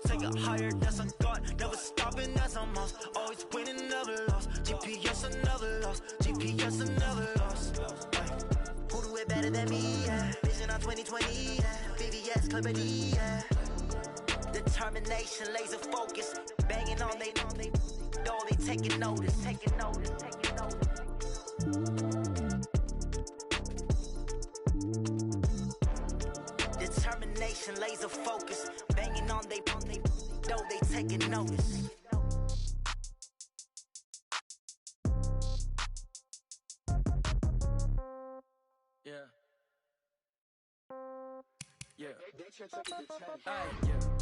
take it higher, that's a God. Never stopping, that's a must. Always winning, never lost. GPS, another loss. GPS, another loss. Who do it better than me? Yeah. Vision on 2020. Yeah. VVS, Clarity. Yeah. Determination, laser focus. Banging on they know they taking notice. Taking notice. Taking notice. Determination, laser focus, banging on they know they taking notice. Yeah. Yeah.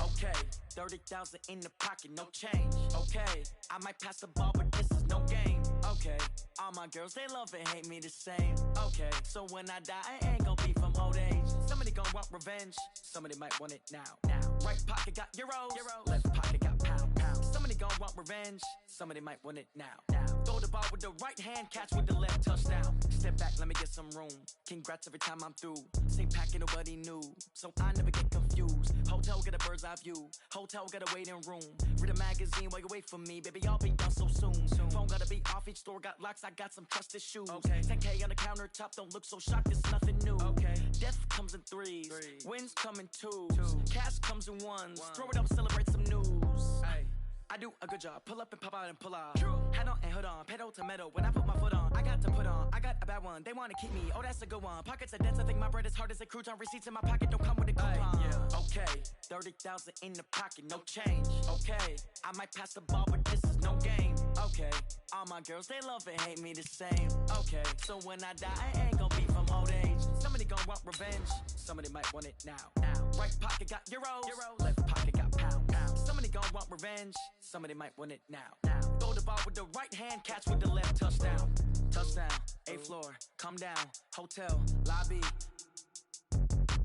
Okay, 30,000 in the pocket, no change. Okay, I might pass the ball, but this is no game. Okay, all my girls, they love and hate me the same. Okay, so when I die, I ain't gon' be from old age. Somebody gon' want revenge, somebody might want it now. Right pocket got euros, left pocket got pound. Somebody gon' want revenge, somebody might want it now. Throw the ball with the right hand, catch with the left, touchdown. Step back, let me get some room. Congrats every time I'm through. Same packet, nobody knew, so I never get confused. Hotel get a bird's eye view, hotel got a waiting room. Read a magazine while you wait for me, baby, I'll be done so soon. Phone gotta be off, each store got locks, I got some trusted shoes. 10K on the countertop, don't look so shocked, it's nothing new. Death comes in threes, wins come in twos, cash comes in ones. Throw it up, celebrate some news. I do a good job, pull up and pop out and pull out. Head on and hood on, pedal to metal. When I put my foot on, I got to put on. I got a bad one, they wanna keep me, oh that's a good one. Pockets are dense, I think my bread is hard as a crouton. Receipts in my pocket don't come with a coupon. Okay, 30,000 in the pocket, no change. Okay, I might pass the ball, but this is no game. Okay, all my girls, they love and hate me the same. Okay, so when I die, I ain't gon' be from old age. Somebody gon' want revenge, somebody might want it now. Right pocket got euros, left pocket got pound. Somebody gon' want revenge, somebody might want it now. Throw the ball with the right hand, catch with the left, touchdown. Touchdown, 8th floor, come down, hotel, lobby.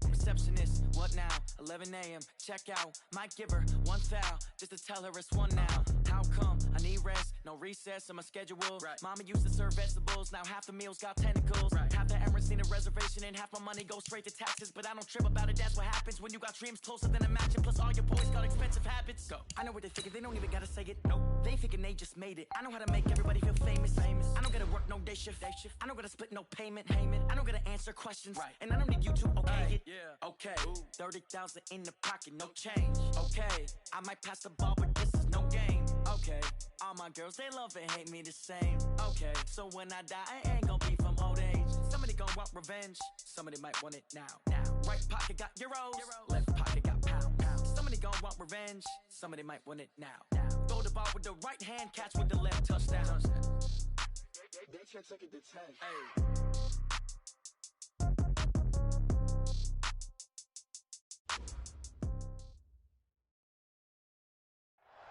Receptionist, what now? 11 a.m., check out. Might give her one foul, just to tell her it's one now. How come? I need rest, no recess in my schedule. Mama used to serve vegetables, now half the meals got tentacles. Half the errands need a reservation and half my money goes straight to taxes. But I don't trip about it, that's what happens when you got dreams closer than a mansion. Plus all your boys got expensive habits. Go. I know what they thinking, they don't even gotta say it. Nope. They thinking they just made it. I know how to make everybody feel famous. I don't gotta work no day shift. I don't gotta split no payment. I don't gotta answer questions. And I don't need you to okay it. Okay, 30,000 in the pocket, no change. Okay, I might pass the ball, but this is no game. Okay, all my girls, they love and hate me the same. Okay, so when I die, I ain't gon' be from old age. Somebody gon' want revenge, somebody might want it now. Right pocket got euros, left pocket got pound. Somebody gon' want revenge, somebody might want it now. Throw the ball with the right hand, catch with the left, touchdown. They can't take it to 10.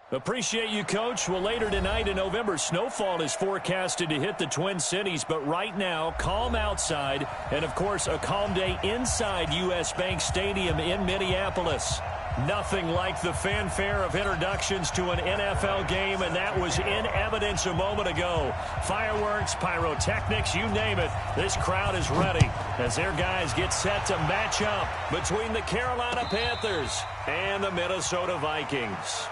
Appreciate you, Coach. Well, later tonight in November, snowfall is forecasted to hit the Twin Cities, but right now, calm outside, and of course, a calm day inside U.S. Bank Stadium in Minneapolis. Nothing like the fanfare of introductions to an NFL game, and that was in evidence a moment ago. Fireworks, pyrotechnics, you name it. This crowd is ready as their guys get set to match up between the Carolina Panthers and the Minnesota Vikings.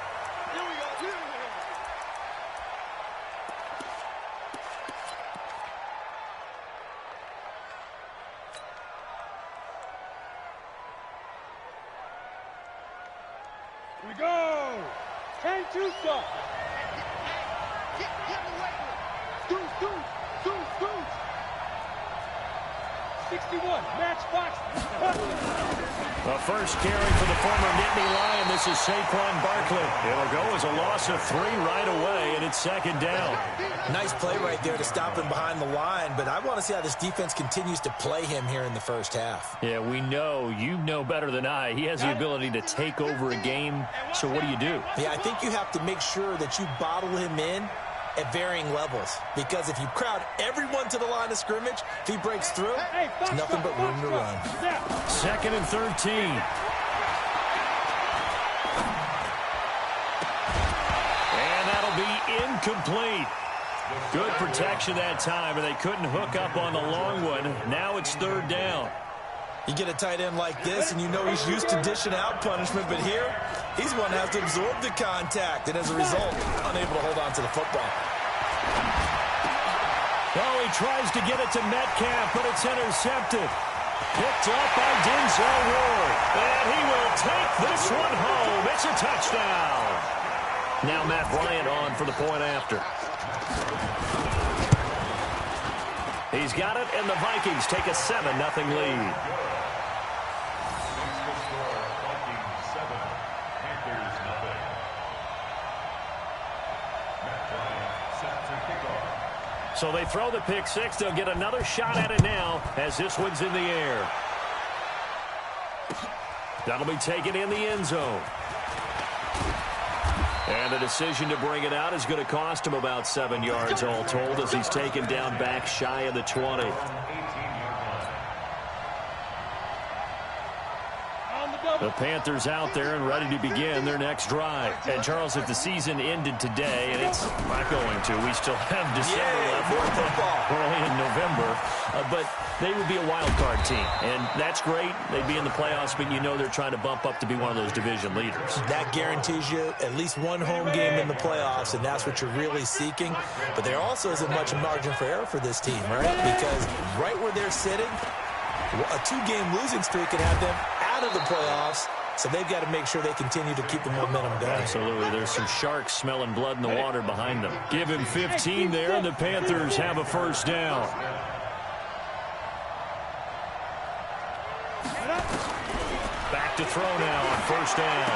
Here we go! 10-2 stop! Get away! Scooch! 61, match box! The first carry for the former Nittany Lion. This is Saquon Barkley. It'll go as a loss of 3 right away, and it's second down. Nice play right there to stop him behind the line, but I want to see how this defense continues to play him here in the first half. Yeah, we know. You know better than I. He has the ability to take over a game, so what do you do? Yeah, I think you have to make sure that you bottle him in at varying levels, because if you crowd everyone to the line of scrimmage, if he breaks through, it's nothing but room to run. 2nd and 13. And that'll be incomplete. Good protection that time, and they couldn't hook up on the long one. Now it's 3rd down. You get a tight end like this, and you know he's used to dishing out punishment, but here, He's one that has to absorb the contact, and as a result, unable to hold on to the football. Oh, he tries to get it to Metcalf, but it's intercepted. Picked up by Denzel Ward, and he will take this one home. It's a touchdown. Now Matt Bryant on for the point after. He's got it, and the Vikings take a 7-0 lead. So they throw the pick six. They'll get another shot at it now as this one's in the air. That'll be taken in the end zone. And the decision to bring it out is going to cost him about 7 yards all told as he's taken down back shy of the 20. The Panthers out there and ready to begin their next drive. And, Charles, if the season ended today, and it's not going to, we still have December left. We're only in November. But they would be a wild card team. And that's great. They'd be in the playoffs, but you know they're trying to bump up to be one of those division leaders. That guarantees you at least one home game in the playoffs, and that's what you're really seeking. But there also isn't much margin for error for this team, right? Because right where they're sitting, a 2-game losing streak could have them out of the playoffs, so they've got to make sure they continue to keep the momentum going. Absolutely. There's some sharks smelling blood in the water behind them. Give him 15 there, and the Panthers have a first down. Back to throw now on first down.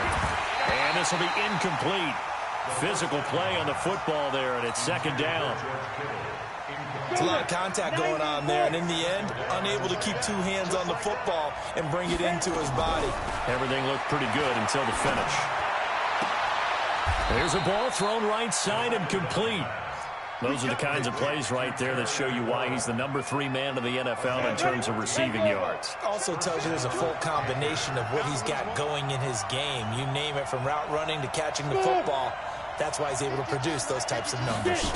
And this will be incomplete. Physical play on the football there, and it's second down. It's a lot of contact going on there, and in the end, unable to keep 2 hands on the football and bring it into his body. Everything looked pretty good until the finish. There's a ball thrown right side and complete. Those are the kinds of plays right there that show you why he's the number 3 man of the NFL in terms of receiving yards. Also tells you there's a full combination of what he's got going in his game. You name it, from route running to catching the football. That's why he's able to produce those types of numbers.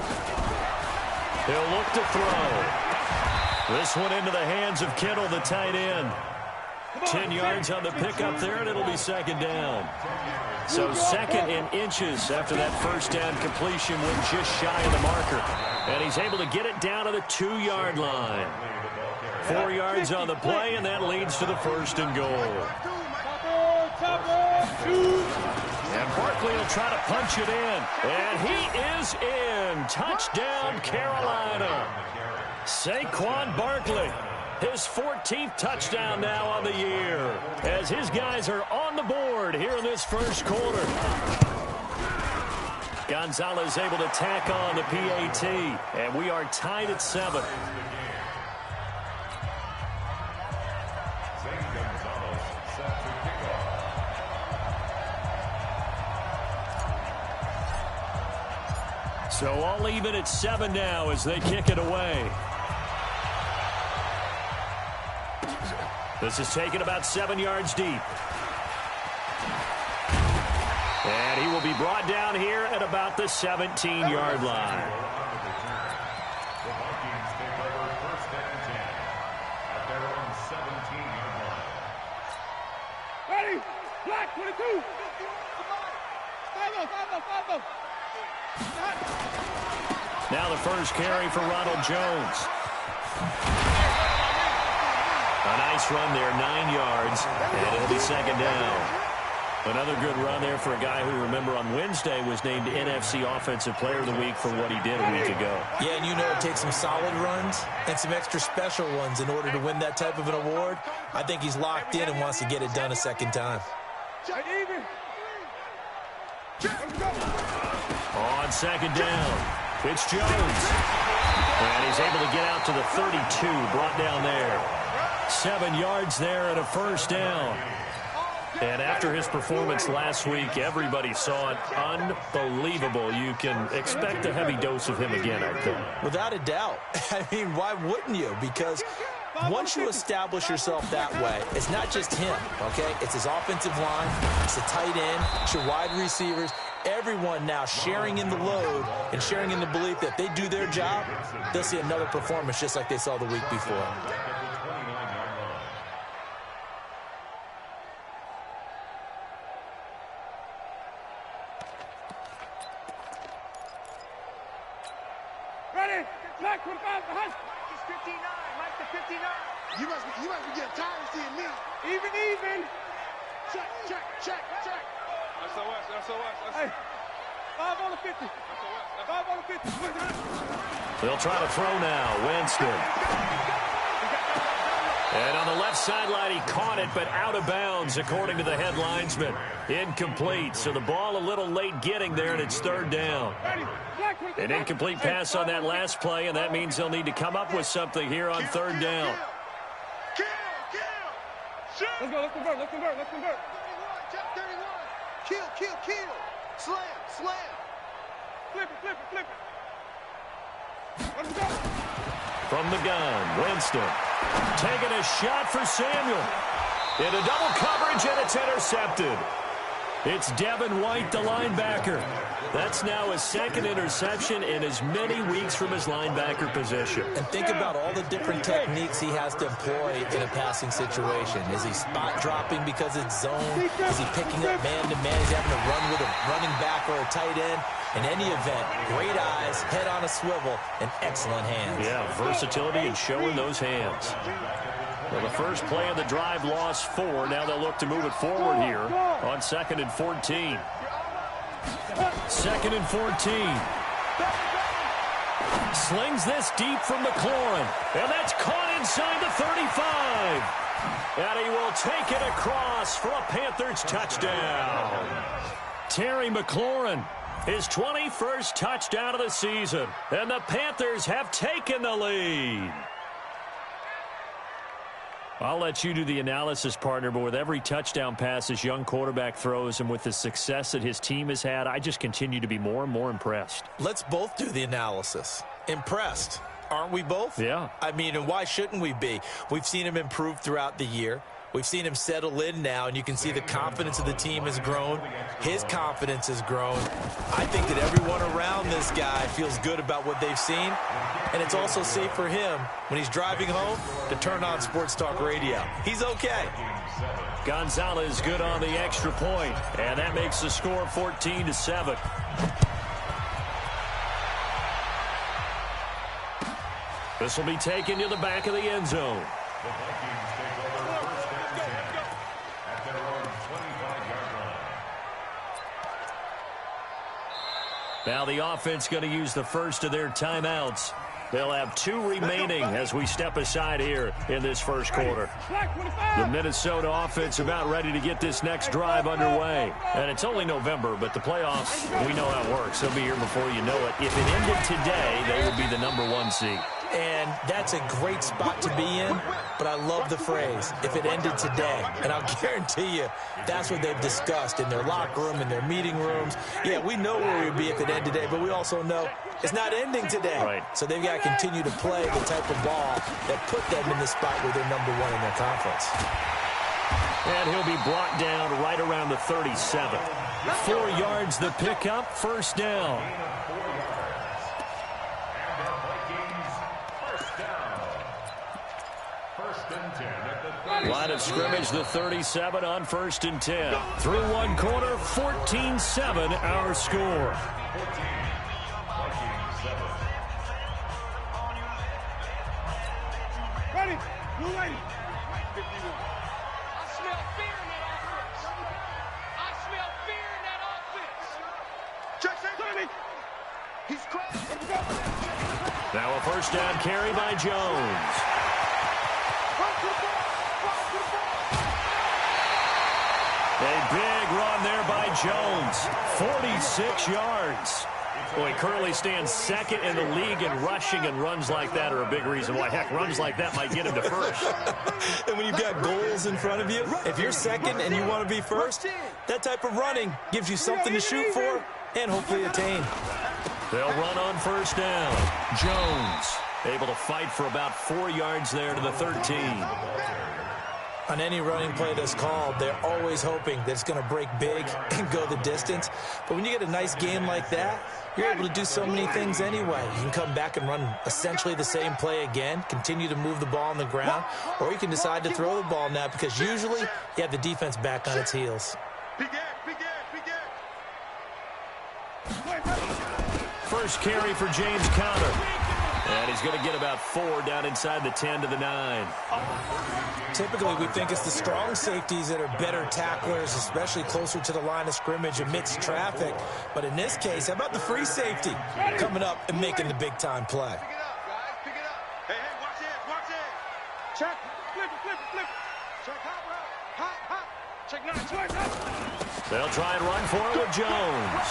He'll look to throw. This one into the hands of Kittle, the tight end. 10 yards on the pickup there, and it'll be second down. So second in inches after that first down completion went just shy of the marker. And he's able to get it down to the 2-yard line. 4 yards on the play, and that leads to the first and goal. And Barkley will try to punch it in. And he is in. Touchdown, Carolina. Saquon Barkley. His 14th touchdown now on the year. As his guys are on the board here in this first quarter. Gonzalez able to tack on the PAT. And we are tied at 7. So all even at 7 now as they kick it away. This is taken about 7 yards deep. And he will be brought down here at about the 17-yard line. The Vikings take over first and 10 at their own 17-yard line. Ready? Black 22. Now the first carry for Ronald Jones. A nice run there, 9 yards, and it'll be second down. Another good run there for a guy who, remember, on Wednesday was named NFC Offensive Player of the Week for what he did a week ago. Yeah, and you know it takes some solid runs and some extra special ones in order to win that type of an award. I think he's locked in and wants to get it done a second time. On second down, it's Jones. And he's able to get out to the 32, brought down there. 7 yards there and a first down. And after his performance last week, everybody saw it. Unbelievable. You can expect a heavy dose of him again, I think. Without a doubt. I mean, why wouldn't you? Because once you establish yourself that way, it's not just him, okay? It's his offensive line, it's the tight end, it's your wide receivers, everyone now sharing in the load and sharing in the belief that if they do their job, they'll see another performance just like they saw the week before. Black 25 behind. Mike is 59. Mike to 59. You must be getting tired of seeing me. Even. Check. That's hey, 5 on the 50. 5 on the 50. They'll try to throw now. Winston. And on the left sideline, he caught it, but out of bounds, according to the head linesman. Incomplete. So the ball a little late getting there, and it's third down. An incomplete pass on that last play, and that means they'll need to come up with something here on third down. Let's go. Let's convert. 31. Kill. Slam. Flip it. Let's go. From the gun, Winston taking a shot for Samuel. Into double coverage, and it's intercepted. It's Devin White, the linebacker. That's now his second interception in as many weeks from his linebacker position. And think about all the different techniques he has to employ in a passing situation. Is he spot dropping because it's zone? Is he picking up man-to-man? Is he having to run with a running back or a tight end? In any event, great eyes, head on a swivel, and excellent hands. Yeah, versatility and showing those hands. Well, the first play of the drive lost 4. Now they'll look to move it forward here on 2nd and 14. 2nd and 14. Slings this deep from McLaurin. And that's caught inside the 35. And he will take it across for a Panthers touchdown. Terry McLaurin, his 21st touchdown of the season. And the Panthers have taken the lead. I'll let you do the analysis, partner, but with every touchdown pass this young quarterback throws and with the success that his team has had, I just continue to be more and more impressed. Let's both do the analysis. Impressed. Aren't we both? Yeah. I mean, and why shouldn't we be? We've seen him improve throughout the year. We've seen him settle in now, and you can see the confidence of the team has grown. His confidence has grown. I think that everyone around this guy feels good about what they've seen, and it's also safe for him when he's driving home to turn on Sports Talk Radio. He's okay. Gonzalez good on the extra point, and that makes the score 14-7. This will be taken to the back of the end zone. The Vikings take over first and 10 at their own 25-yard line. Now the offense going to use the first of their timeouts. They'll have 2 remaining as we step aside here in this first quarter. The Minnesota offense about ready to get this next drive underway. And it's only November, but the playoffs, we know how it works. They'll be here before you know it. If it ended today, they would be the #1 seed. And that's a great spot to be in, but I love the phrase, if it ended today. And I'll guarantee you, that's what they've discussed in their locker room, in their meeting rooms. Yeah, we know where we would be if it ended today, but we also know it's not ending today. Right. So they've got to continue to play the type of ball that put them in the spot where they're #1 in their conference. And he'll be brought down right around the 37. 4 yards the pickup, first down. Line of scrimmage, the 37 on 1st and 10. Through 1 quarter, 14-7 our score. Ready. You ready. I smell fear in that offense. I smell fear in that offense. Jackson, he's crazy. Now a first down carry by Jones. A big run there by Jones. 46 yards. Boy, he currently stands 2nd in the league in rushing, and runs like that are a big reason why. Heck, runs like that might get him to first. And when you've got goals in front of you, if you're 2nd and you want to be first, that type of running gives you something to shoot for and hopefully attain. They'll run on first down. Jones able to fight for about 4 yards there to the 13. On any running play that's called, they're always hoping that it's going to break big and go the distance. But when you get a nice game like that, you're able to do so many things anyway. You can come back and run essentially the same play again, continue to move the ball on the ground, or you can decide to throw the ball now because usually you have the defense back on its heels. First carry for James Conner. And he's going to get about 4 down inside the 10 to the 9. Typically, we think it's the strong safeties that are better tacklers, especially closer to the line of scrimmage amidst traffic. But in this case, how about the free safety coming up and making the big-time play? Pick it up, guys. Pick it up. Hey, watch it. Watch it. Check. Flip it. Check hot route. Hot. Check 9. Switch. They'll try and run for it with Jones.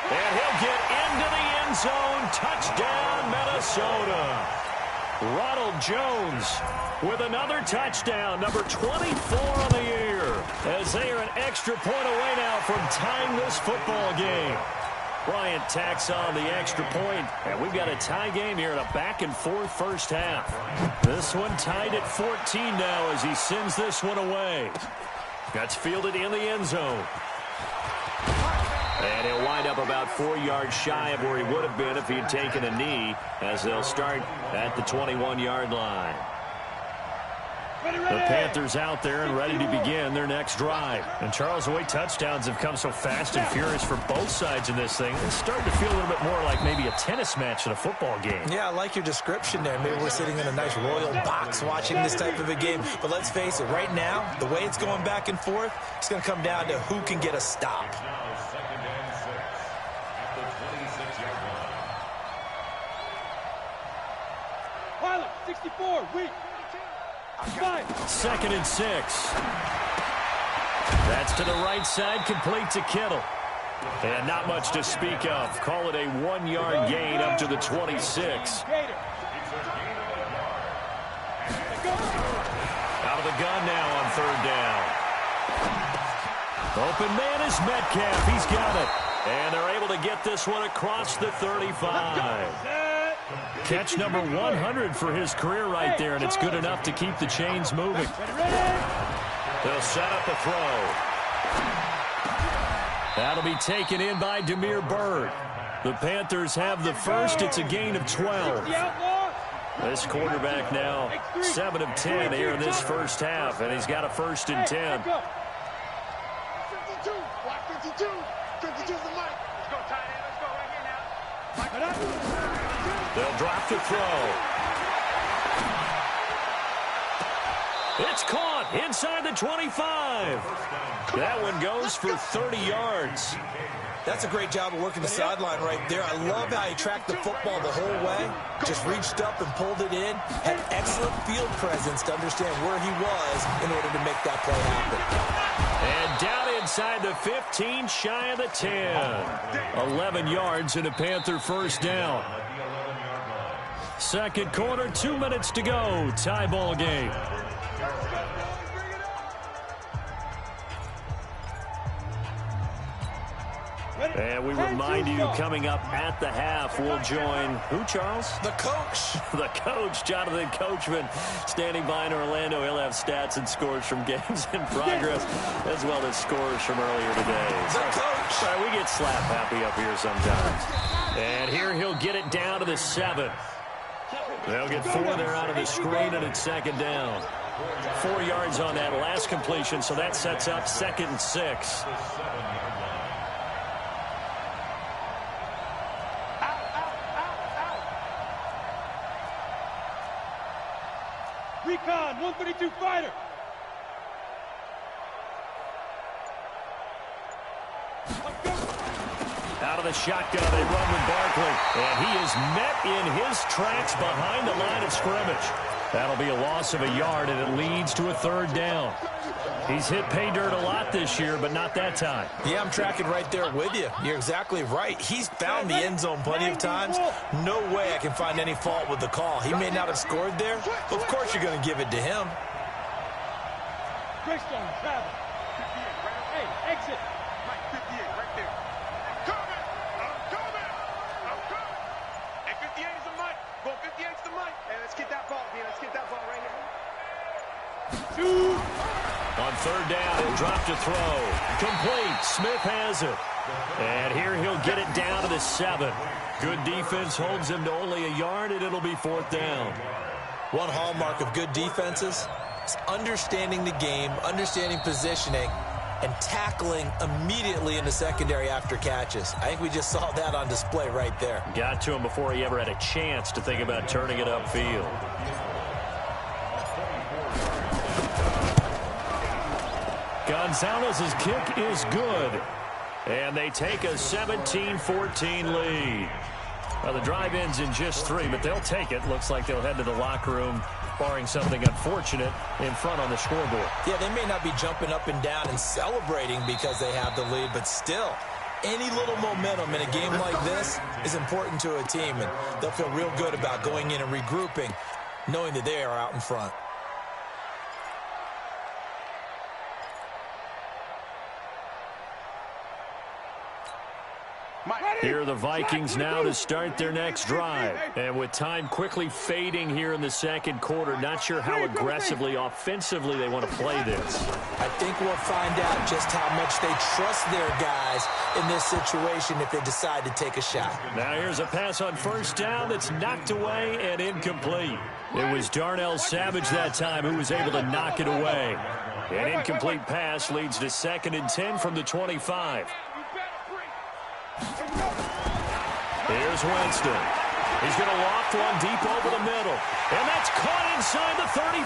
And he'll get into the end zone. Touchdown, Minnesota. Ronald Jones with another touchdown, number 24 on the year, as they are an extra point away now from tying this football game. Bryant tacks on the extra point, and we've got a tie game here in a back-and-forth first half. This one tied at 14 now as he sends this one away. That's fielded in the end zone. And he'll wind up about 4 yards shy of where he would have been if he had taken a knee, as they'll start at the 21-yard line. The Panthers out there and ready to begin their next drive. And Charles, the way touchdowns have come so fast and furious for both sides in this thing, it's starting to feel a little bit more like maybe a tennis match in a football game. Yeah, I like your description there. Maybe we're sitting in a nice royal box watching this type of a game. But let's face it, right now, the way it's going back and forth, it's going to come down to who can get a stop. Now 2nd and 6 at the 26-yard line. Pilot, 64, weak. 2nd and 6. That's to the right side, complete to Kittle. And not much to speak of. Call it a 1-yard gain up to the 26. Out of the gun now on 3rd down. Open man is Metcalf. He's got it. And they're able to get this one across the 35. Catch number 100 for his career right there, and it's good enough to keep the chains moving. They'll set up the throw. That'll be taken in by Damiere Byrd. The Panthers have the first. It's a gain of 12. This quarterback now 7 of 10 here in this first half, and he's got a 1st and 10. 52, block 52. 52's the mic. Let's go, tight end. Let's go right here now. They'll drop to throw. It's caught inside the 25. That one goes for 30 yards. That's a great job of working the sideline right there. I love how he tracked the football the whole way. Just reached up and pulled it in. Had excellent field presence to understand where he was in order to make that play happen. And down inside the 15, shy of the 10. 11 yards and a Panther 1st down. 2nd quarter, 2 minutes to go. Tie ball game. And we remind you, coming up at the half, we'll join who, Charles? The coach. The coach, Jonathan Coachman, standing by in Orlando. He'll have stats and scores from games in progress, as well as scores from earlier today. The coach. Sorry, we get slap happy up here sometimes. And here he'll get it down to the 7. They'll get 4 there out of the screen, and it's 2nd down. 4 yards on that last completion, so that sets up 2nd and 6. Recon, 132 fighter. Out of the shotgun, they run with Barkley. And he is met in his tracks behind the line of scrimmage. That'll be a loss of a yard, and it leads to a 3rd down. He's hit pay dirt a lot this year, but not that time. Yeah, I'm tracking right there with you. You're exactly right. He's found the end zone plenty of times. No way I can find any fault with the call. He may not have scored there, but of course you're going to give it to him. Greystone, travel. 58, hey, exit. Mike, 58, right there. I'm coming. Hey, 58 is the mic. Go, 58's the mic. Hey, let's get that ball, man. Let's get that ball right here. 2. On 3rd down, he'll drop to throw. Complete. Smith has it. And here he'll get it down to the 7. Good defense holds him to only a yard, and it'll be 4th down. One hallmark of good defenses is understanding the game, understanding positioning, and tackling immediately in the secondary after catches. I think we just saw that on display right there. Got to him before he ever had a chance to think about turning it upfield. Gonzalez's kick is good. And they take a 17-14 lead. Well, the drive ends in just 3, but they'll take it. Looks like they'll head to the locker room, barring something unfortunate, in front on the scoreboard. Yeah, they may not be jumping up and down and celebrating because they have the lead, but still, any little momentum in a game like this is important to a team, and they'll feel real good about going in and regrouping, knowing that they are out in front. Here are the Vikings now to start their next drive. And with time quickly fading here in the second quarter, not sure how aggressively, offensively they want to play this. I think we'll find out just how much they trust their guys in this situation if they decide to take a shot. Now here's a pass on first down that's knocked away and incomplete. It was Darnell Savage that time who was able to knock it away. An incomplete pass leads to 2nd and 10 from the 25. Here's Winston. He's going to loft one deep over the middle. And that's caught inside the 35.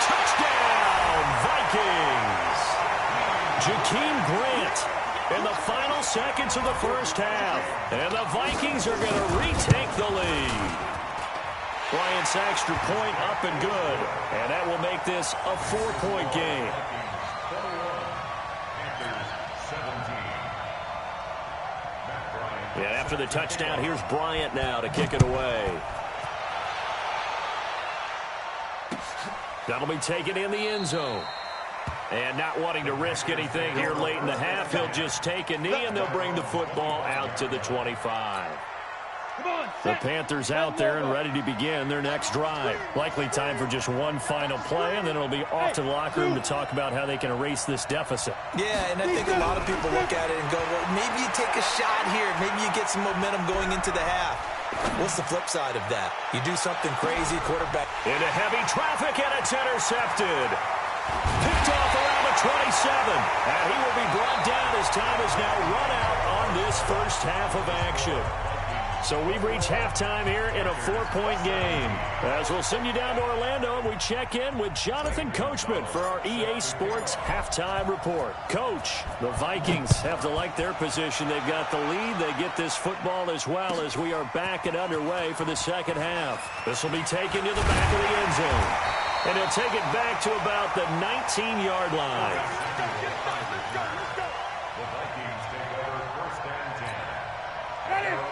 Touchdown, Vikings. Jakeem Grant in the final seconds of the first half. And the Vikings are going to retake the lead. Bryant's extra point up and good. And that will make this a 4-point game. And after the touchdown, here's Bryant now to kick it away. That'll be taken in the end zone. And not wanting to risk anything here late in the half, he'll just take a knee and they'll bring the football out to the 25. The Panthers out there and ready to begin their next drive. Likely time for just one final play, and then it'll be off to the locker room to talk about how they can erase this deficit. Yeah, and I think a lot of people look at it and go, well, maybe you take a shot here. Maybe you get some momentum going into the half. What's the flip side of that? You do something crazy, quarterback. Into heavy traffic, and it's intercepted. Picked off around the 27. And he will be brought down as time is now run out on this first half of action. So we've reached halftime here in a 4-point game. As we'll send you down to Orlando, and we check in with Jonathan Coachman for our EA Sports Halftime Report. Coach, the Vikings have to like their position. They've got the lead. They get this football as well as we are back and underway for the second half. This will be taken to the back of the end zone. And he'll take it back to about the 19-yard line.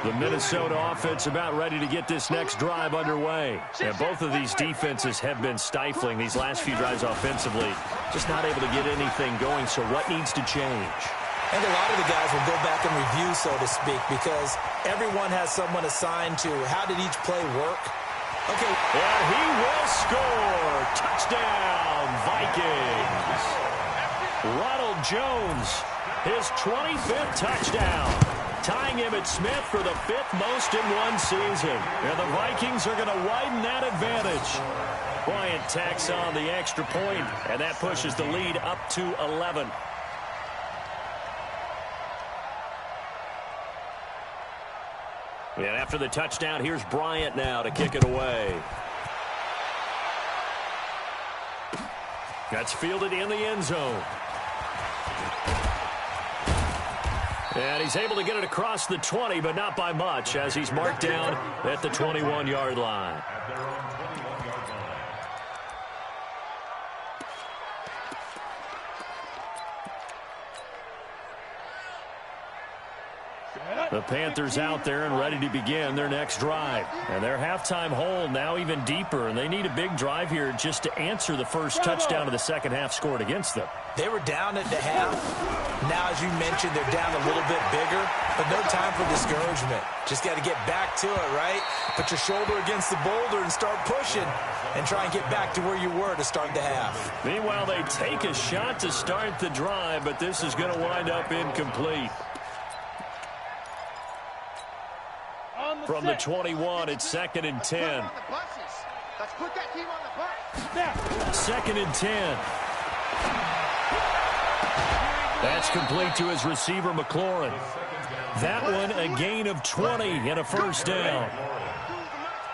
The Minnesota offense about ready to get this next drive underway. And both of these defenses have been stifling these last few drives offensively. Just not able to get anything going, so what needs to change? And a lot of the guys will go back and review, so to speak, because everyone has someone assigned to how did each play work. Okay. And he will score. Touchdown, Vikings. Ronald Jones, his 25th touchdown. Tying him at Smith for the 5th most in one season. And the Vikings are going to widen that advantage. Bryant tacks on the extra point, and that pushes the lead up to 11. And after the touchdown, here's Bryant now to kick it away. That's fielded in the end zone. And he's able to get it across the 20, but not by much, as he's marked down at the 21-yard line. The Panthers out there and ready to begin their next drive. And their halftime hole now even deeper, and they need a big drive here just to answer the first touchdown of the second half scored against them. They were down at the half. Now, as you mentioned, they're down a little bit bigger, but no time for discouragement. Just got to get back to it, right? Put your shoulder against the boulder and start pushing and try and get back to where you were to start the half. Meanwhile, they take a shot to start the drive, but this is going to wind up incomplete. From the 21, it's 2nd and 10. Let's put that team on the bus. 2nd and 10. That's complete to his receiver, McLaurin. That one a gain of 20 and a first down.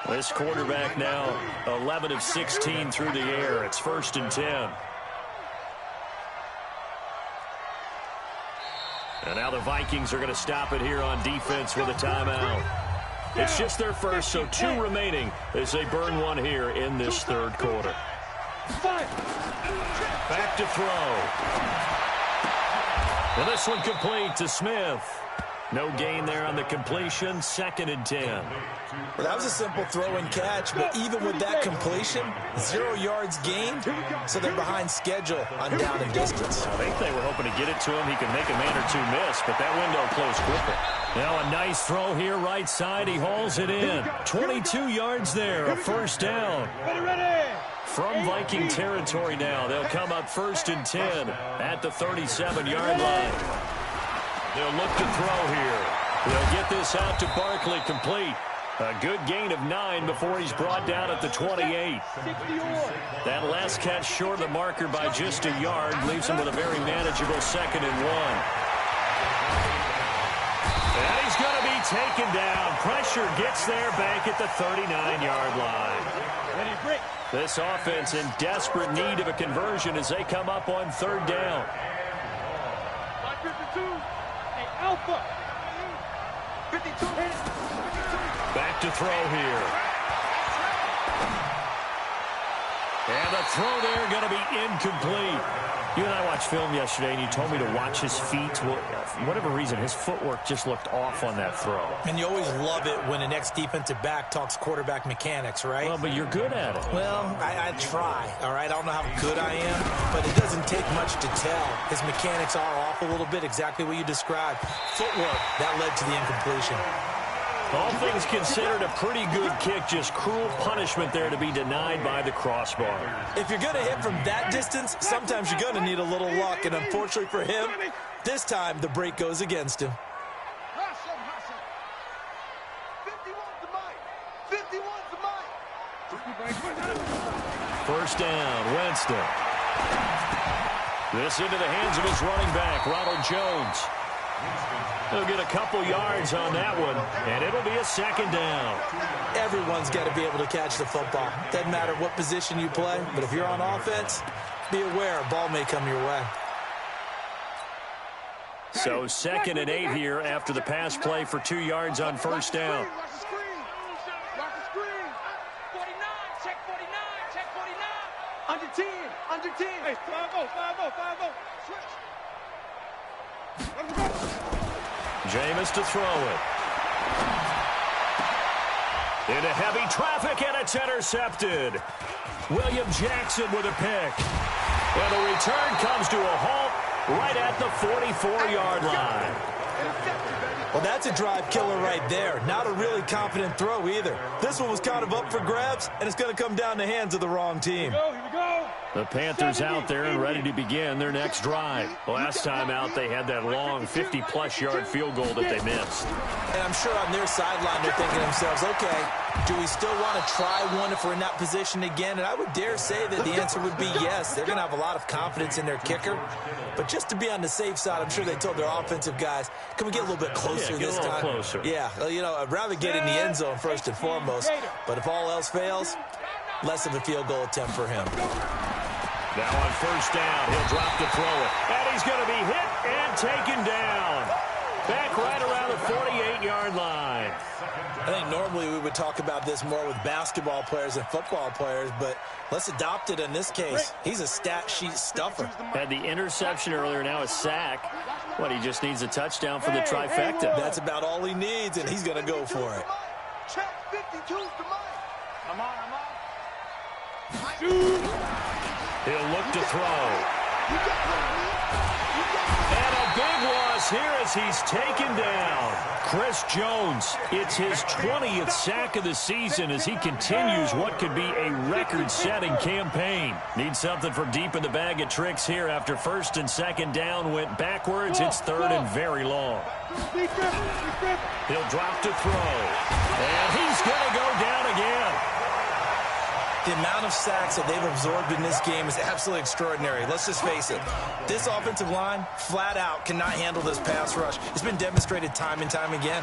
This quarterback now 11 of 16 through the air. It's 1st and 10. And now the Vikings are going to stop it here on defense with a timeout. It's just their first, so 2 remaining as they burn one here in this 3rd quarter. Back to throw. And this one complete to Smith. No gain there on the completion. 2nd and 10. Well, that was a simple throw and catch, but even with that completion, 0 yards gained, so they're behind schedule on down and distance. I think they were hoping to get it to him. He could make a man or 2 miss, but that window closed quickly. Now a nice throw here, right side. He hauls it in. 22 yards there, a first down. From Viking territory now, they'll come up 1st and 10 at the 37-yard line. They'll look to throw here. They'll get this out to Barkley, complete. A good gain of 9 before he's brought down at the 28. That last catch short of the marker by just a yard leaves him with a very manageable 2nd and 1. And he's going to be taken down. Pressure gets there back at the 39-yard line. This offense in desperate need of a conversion as they come up on 3rd down. Alpha. 52. Back to throw here. And the throw there going to be incomplete. You and I watched film yesterday, and you told me to watch his feet. Well, for whatever reason, his footwork just looked off on that throw. And you always love it when an ex-defensive back talks quarterback mechanics, right? Well, but you're good at it. Well, I try, all right? I don't know how good I am, but it doesn't take much to tell. His mechanics are off a little bit, exactly what you described. Footwork, that led to the incompletion. All things considered, a pretty good kick. Just cruel punishment there to be denied by the crossbar. If you're going to hit from that distance, sometimes you're going to need a little luck. And unfortunately for him, this time the break goes against him. 1st down, Winston. This into the hands of his running back, Ronald Jones. He'll get a couple yards on that one, and it'll be a 2nd down. Everyone's got to be able to catch the football. Doesn't matter what position you play, but if you're on offense, be aware a ball may come your way. So 2nd and 8 here after the pass play for 2 yards on 1st down. Watch the screen. Watch the screen. 49. Check 49. Check 49. Under 10. Under 10. Hey, 5-0. 5-0. 5-0. Switch. Let's go. Jameis to throw it. Into heavy traffic, and it's intercepted. William Jackson with a pick. And the return comes to a halt right at the 44-yard line. Well, that's a drive killer right there. Not a really confident throw either. This one was kind of up for grabs, and it's going to come down the hands of the wrong team. Here we go. The Panthers out there and ready to begin their next drive. Last time out, they had that long 50-plus yard field goal that they missed. And I'm sure on their sideline they're thinking to themselves, okay, do we still want to try one if we're in that position again? And I would dare say that the answer would be yes. They're going to have a lot of confidence in their kicker. But just to be on the safe side, I'm sure they told their offensive guys, can we get a little bit closer this time? Closer. Yeah, you know, I'd rather get in the end zone first and foremost. But if all else fails, less of a field goal attempt for him. Now on 1st down, he'll drop to throw it. And he's going to be hit and taken down. Back right around the 48-yard line. I think normally we would talk about this more with basketball players and football players, but let's adopt it in this case. He's a stat sheet stuffer. Had the interception earlier, now a sack. What, he just needs a touchdown for the trifecta. That's about all he needs, and he's going to go for it. Check 52's the mic. I'm on. He'll look to throw. And a big loss here as he's taken down. Chris Jones, it's his 20th sack of the season as he continues what could be a record-setting campaign. Needs something from deep in the bag of tricks here after 1st and 2nd down went backwards. It's 3rd and very long. He'll drop to throw. And he's going to go down again. The amount of sacks that they've absorbed in this game is absolutely extraordinary. Let's just face it. This offensive line, flat out, cannot handle this pass rush. It's been demonstrated time and time again.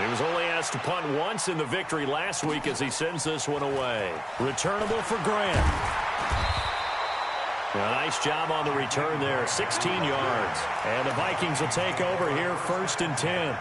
He was only asked to punt once in the victory last week as he sends this one away. Returnable for Grant. A nice job on the return there, 16 yards. And the Vikings will take over here, 1st and 10.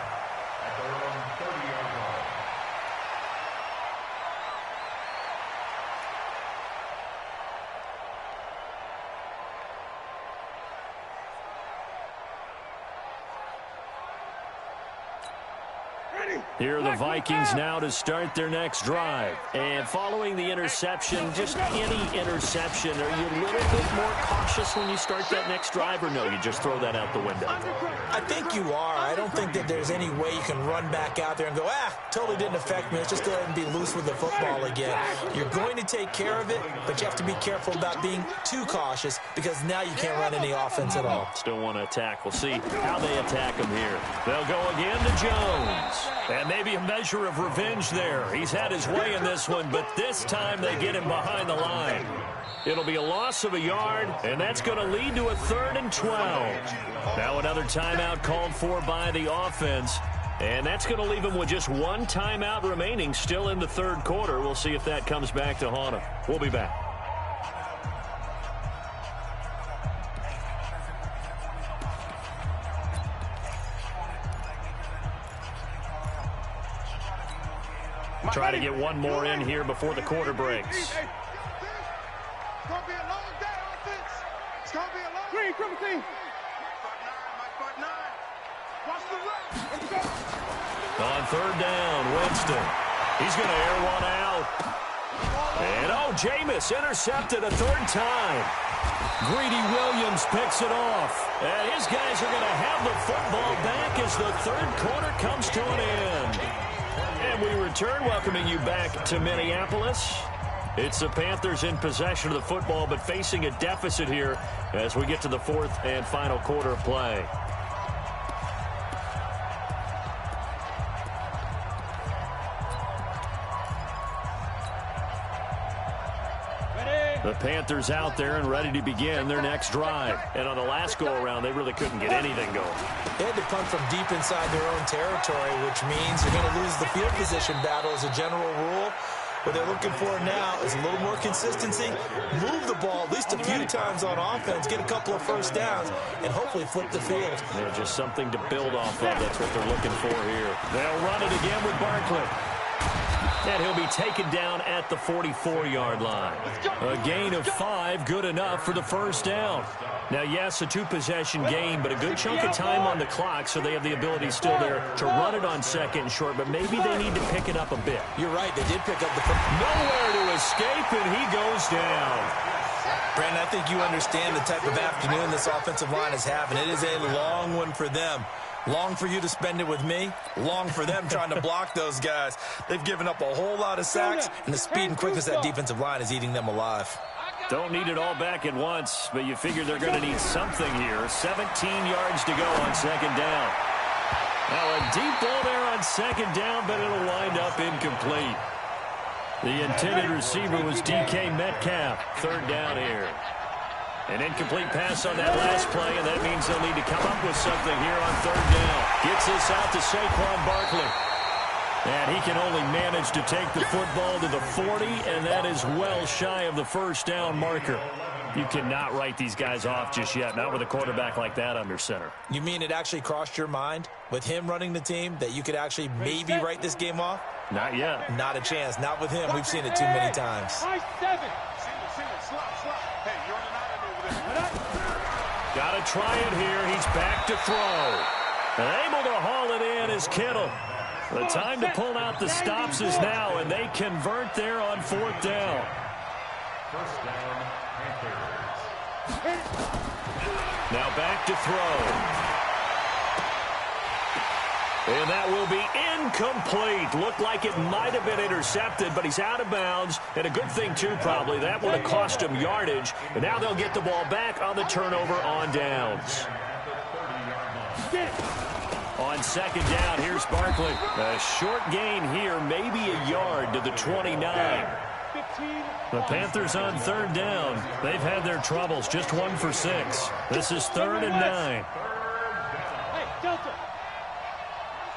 Here are the Vikings now to start their next drive. And following the interception, just any interception, are you a little bit more cautious when you start that next drive, or no, you just throw that out the window? I think you are. I don't think that there's any way you can run back out there and go, totally didn't affect me. Let's just go ahead and be loose with the football again. You're going to take care of it, but you have to be careful about being too cautious because now you can't run any offense at all. Still want to attack. We'll see how they attack him here. They'll go again to Jones. And maybe a measure of revenge there. He's had his way in this one, but this time they get him behind the line. It'll be a loss of a yard, and that's going to lead to a 3rd and 12. Now another timeout called for by the offense, and that's going to leave him with just one timeout remaining still in the 3rd quarter. We'll see if that comes back to haunt him. We'll be back. Try to get one more in here before the quarter breaks. It's going to be a long day, offense. It's going to be a long day. Triple team. My front nine. Watch the run. Let's go. On 3rd down, Winston. He's going to air one out. And, Jameis intercepted a 3rd time. Greedy Williams picks it off. And his guys are going to have the football back as the 3rd quarter comes to an end. And we return, welcoming you back to Minneapolis. It's the Panthers in possession of the football, but facing a deficit here as we get to the 4th and final quarter of play. The Panthers out there and ready to begin their next drive. And on the last go-around, they really couldn't get anything going. They had to punt from deep inside their own territory, which means you're going to lose the field position battle as a general rule. What they're looking for now is a little more consistency, move the ball at least a few times on offense, get a couple of 1st downs, and hopefully flip the field. Yeah, just something to build off of. That's what they're looking for here. They'll run it again with Barkley. And he'll be taken down at the 44-yard line. A gain of 5, good enough for the 1st down. Now, yes, a 2-possession game, but a good chunk of time on the clock, so they have the ability still there to run it on 2nd and short, but maybe they need to pick it up a bit. You're right, they did pick up the... Nowhere to escape, and he goes down. Brandon, I think you understand the type of afternoon this offensive line is having. It is a long one for them. Long for you to spend it with me. Long for them trying to block those guys. They've given up a whole lot of sacks, and the speed and quickness of that defensive line is eating them alive. Don't need it all back at once, but you figure they're going to need something here. 17 yards to go on 2nd down. Now a deep ball there on 2nd down, but it'll wind up incomplete. The intended receiver was DK Metcalf. 3rd down here. An incomplete pass on that last play, and that means they'll need to come up with something here on 3rd down. Gets this out to Saquon Barkley. And he can only manage to take the football to the 40, and that is well shy of the 1st down marker. You cannot write these guys off just yet, not with a quarterback like that under center. You mean it actually crossed your mind with him running the team that you could actually maybe write this game off? Not yet. Not a chance. Not with him. We've seen it too many times. Single, slot. Hey, you're on the 9 over there. Got to try it here. He's back to throw. And able to haul it in is Kittle. The time to pull out the stops is now, and they convert there on 4th down. 1st down, Panthers. Now back to throw. And that will be incomplete. Looked like it might have been intercepted, but he's out of bounds. And a good thing, too, probably. That would have cost him yardage. And now they'll get the ball back on the turnover on downs. On 2nd down, here's Barkley. A short gain here, maybe a yard to the 29. The Panthers on 3rd down. They've had their troubles, just 1 for 6. This is 3rd and 9. Hey, Delta.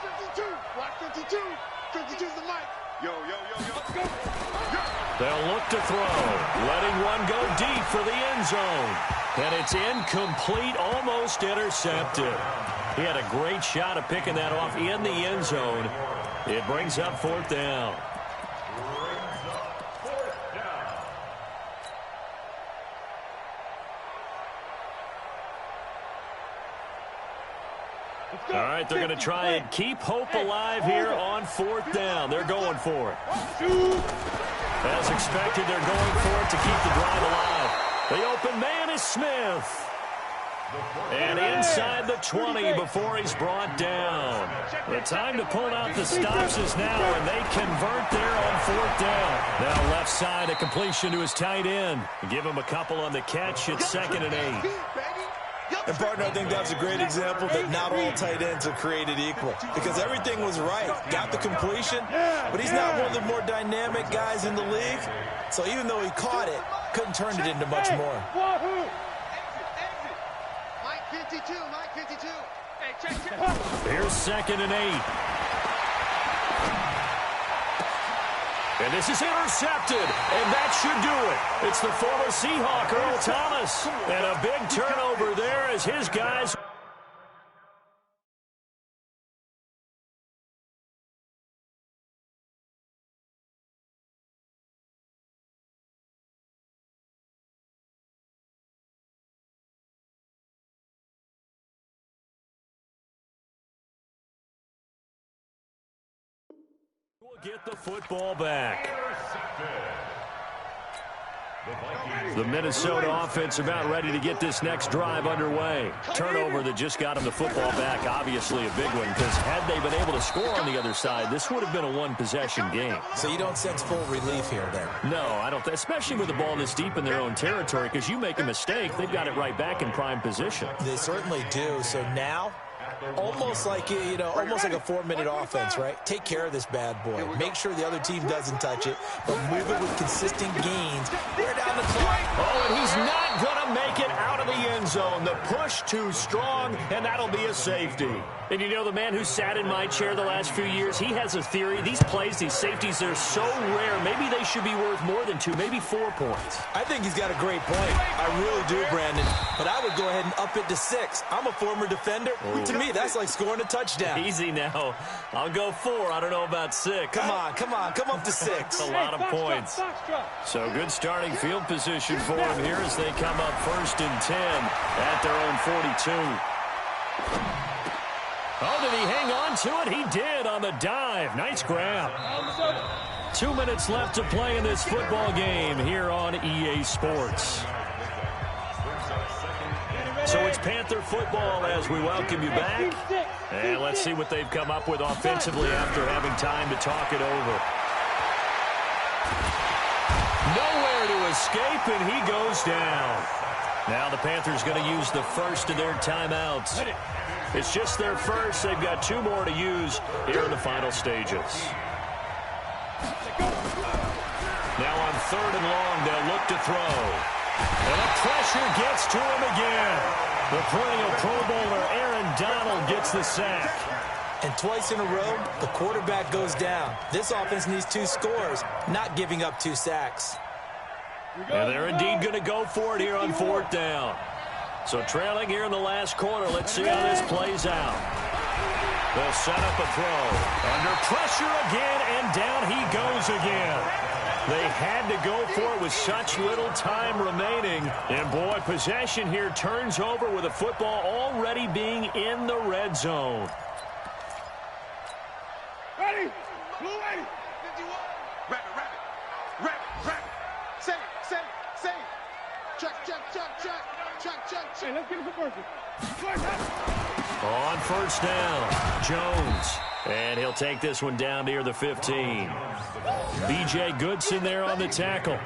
52. Watch 52. 52's the mic. Yo. Let's go. They'll look to throw, letting one go deep for the end zone. And it's incomplete, almost intercepted. He had a great shot of picking that off in the end zone. It brings up 4th down. All right, they're going to try and keep hope alive here on 4th down. They're going for it. As expected, they're going for it to keep the drive alive. The open man is Smith. And inside the 20 before he's brought down. The time to pull out the stops is now, and they convert there on 4th down. Now left side, a completion to his tight end. Give him a couple on the catch. It's 2nd and 8. And, partner, I think that's a great example that not all tight ends are created equal because everything was right. Got the completion, but he's not one of the more dynamic guys in the league. So even though he caught it, couldn't turn it into much more. Mike 52. Hey, check. Here's 2nd and 8. And this is intercepted, and that should do it. It's the former Seahawk, Earl Thomas. And a big turnover there as his guys... will get the football back. The Minnesota offense about ready to get this next drive underway. Turnover that just got them the football back, obviously a big one, because had they been able to score on the other side, this would have been a one-possession game. So you don't sense full relief here, then? No, I don't, especially with the ball this deep in their own territory, because you make a mistake, they've got it right back in prime position. They certainly do. So now, almost like, almost like a 4-minute offense, right? Take care of this bad boy. Make sure the other team doesn't touch it, but move it with consistent gains. We're down the clock. Oh, and he's not going to make it out of the end zone. The push too strong, and that'll be a safety. And you know, the man who sat in my chair the last few years, he has a theory. These plays, these safeties, they're so rare. Maybe they should be worth more than 2, maybe 4 points. I think he's got a great point. I really do, Brandon. But I would go ahead and up it to 6. I'm a former defender. Ooh. To me, that's like scoring a touchdown. Easy now. I'll go 4. I don't know about 6. Come on. Come up to 6. A lot of points. So good starting field position for him here as they come up 1st and 10 at their own 42. Oh, did he hang on to it? He did on the dive. Nice grab. 2 minutes left to play in this football game here on EA Sports. So it's Panther football as we welcome you back. And let's see what they've come up with offensively after having time to talk it over. Nowhere to escape, and he goes down. Now the Panthers going to use the first of their timeouts. It's just their first. They've got 2 more to use here in the final stages. Now on 3rd and long, they'll look to throw. And the pressure gets to him again. The perennial Pro Bowler Aaron Donald gets the sack. And twice in a row, the quarterback goes down. This offense needs 2 scores, not giving up 2 sacks. And they're indeed going to go for it here on 4th down. So trailing here in the last quarter, let's see how this plays out. They'll set up a throw. Under pressure again, and down he goes again. They had to go for it with such little time remaining. And, boy, possession here turns over with the football already being in the red zone. Ready? Blue ready. 51. Rabbit. Say it. Check. Hey, let's get it for first. On 1st down, Jones And he'll take this one down near the 15. B.J. Goodson there on the tackle.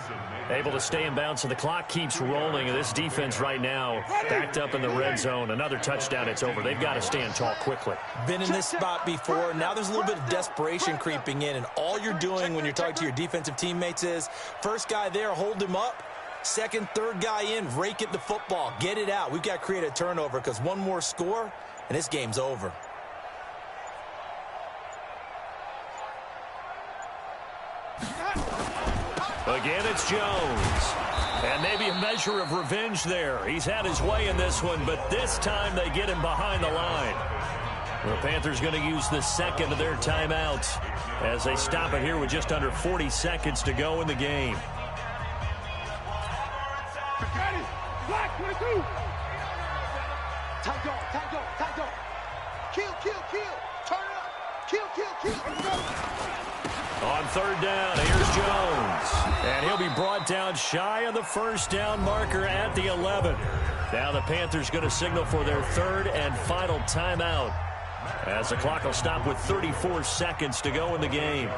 Able to stay in bounds, so the clock keeps rolling. And this defense right now backed up in the red zone. Another touchdown, it's over. They've got to stand tall quickly. Been in this spot before. Now there's a little bit of desperation creeping in. And all you're doing when you're talking to your defensive teammates is, first guy there, hold him up. Second, third guy in, rake at the football. Get it out. We've got to create a turnover because one more score, and this game's over. Again, it's Jones. And maybe a measure of revenge there. He's had his way in this one, but this time they get him behind the line. The Panthers going to use the second of their timeouts as they stop it here with just under 40 seconds to go in the game. Black 22. Tight dog. Kill. Turn up. Kill. On third down, here's Jones. And he'll be brought down shy of the first down marker at the 11. Now the Panthers going to signal for their third and final timeout as the clock will stop with 34 seconds to go in the game.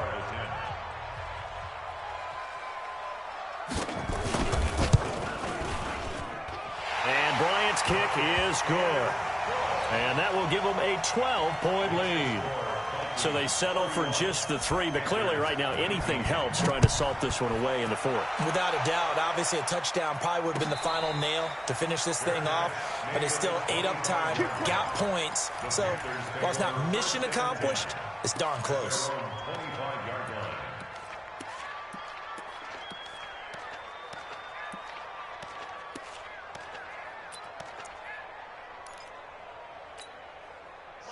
And Bryant's kick is good. And that will give them a 12-point lead. So they settle for just the 3, but clearly right now anything helps trying to salt this one away in the 4th. Without a doubt, obviously a touchdown probably would have been the final nail to finish this thing off, but it's still 8 up time, got points. So while it's not mission accomplished, it's darn close.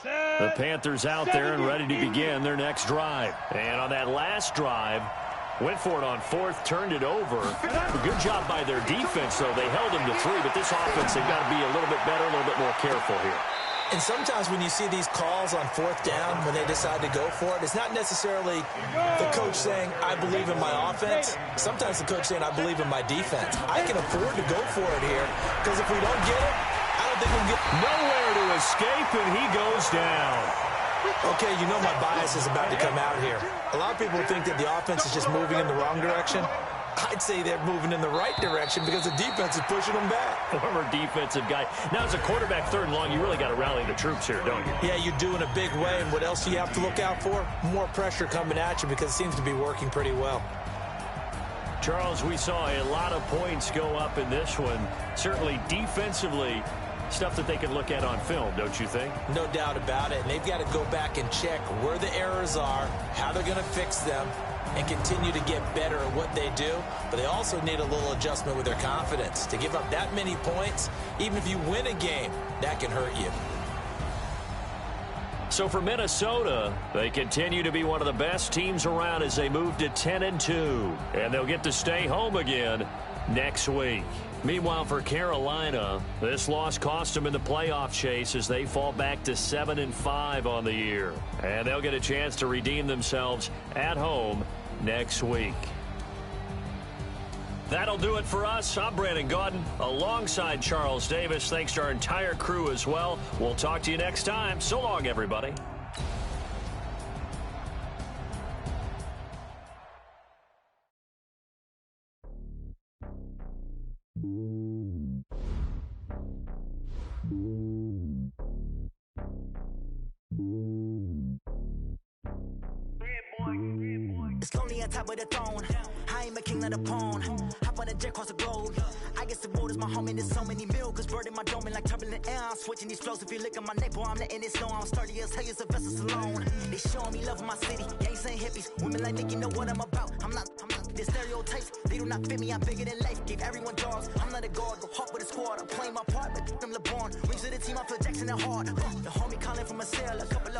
The Panthers out there and ready to begin their next drive. And on that last drive, went for it on 4th, turned it over. Good job by their defense, though. They held them to 3, but this offense, they've got to be a little bit better, a little bit more careful here. And sometimes when you see these calls on 4th down, when they decide to go for it, it's not necessarily the coach saying, I believe in my offense. Sometimes the coach saying, I believe in my defense. I can afford to go for it here, because if we don't get it, I don't think we'll get nowhere to escape, and he goes down. Okay, you know my bias is about to come out here. A lot of people think that the offense is just moving in the wrong direction. I'd say they're moving in the right direction because the defense is pushing them back. Former defensive guy. Now, as a quarterback 3rd and long, you really got to rally the troops here, don't you? Yeah, you do in a big way. And what else do you have to look out for? More pressure coming at you because it seems to be working pretty well. Charles, we saw a lot of points go up in this one. Certainly defensively, stuff that they can look at on film, don't you think? No doubt about it. And they've got to go back and check where the errors are, how they're going to fix them, and continue to get better at what they do. But they also need a little adjustment with their confidence. To give up that many points, even if you win a game, that can hurt you. So for Minnesota, they continue to be one of the best teams around as they move to 10-2. And they'll get to stay home again next week. Meanwhile, for Carolina, this loss cost them in the playoff chase as they fall back to 7-5 on the year. And they'll get a chance to redeem themselves at home next week. That'll do it for us. I'm Brandon Gaudin alongside Charles Davis. Thanks to our entire crew as well. We'll talk to you next time. So long, everybody. It's lonely on top of the throne. I am a king of the pawn. Hop on a jet across the globe. I guess the world is my home and there's so many milk. Bird in my dome and like turbulent air. I'm switching these flows. If you look at my neck, boy, I'm letting it slow. I'm sturdy as hell as a vessel alone. They showing me love in my city. Gangs ain't hippies. Women like Nick, you know what I'm about. I'm not the stereotypes. They do not fit me. I'm bigger than life. Give everyone dogs. I'm not a guard. Go hard with a squad. I'm playing my part, but them LeBron. Rings to the team. I feel Jackson and hard. The homie calling from a cell. A couple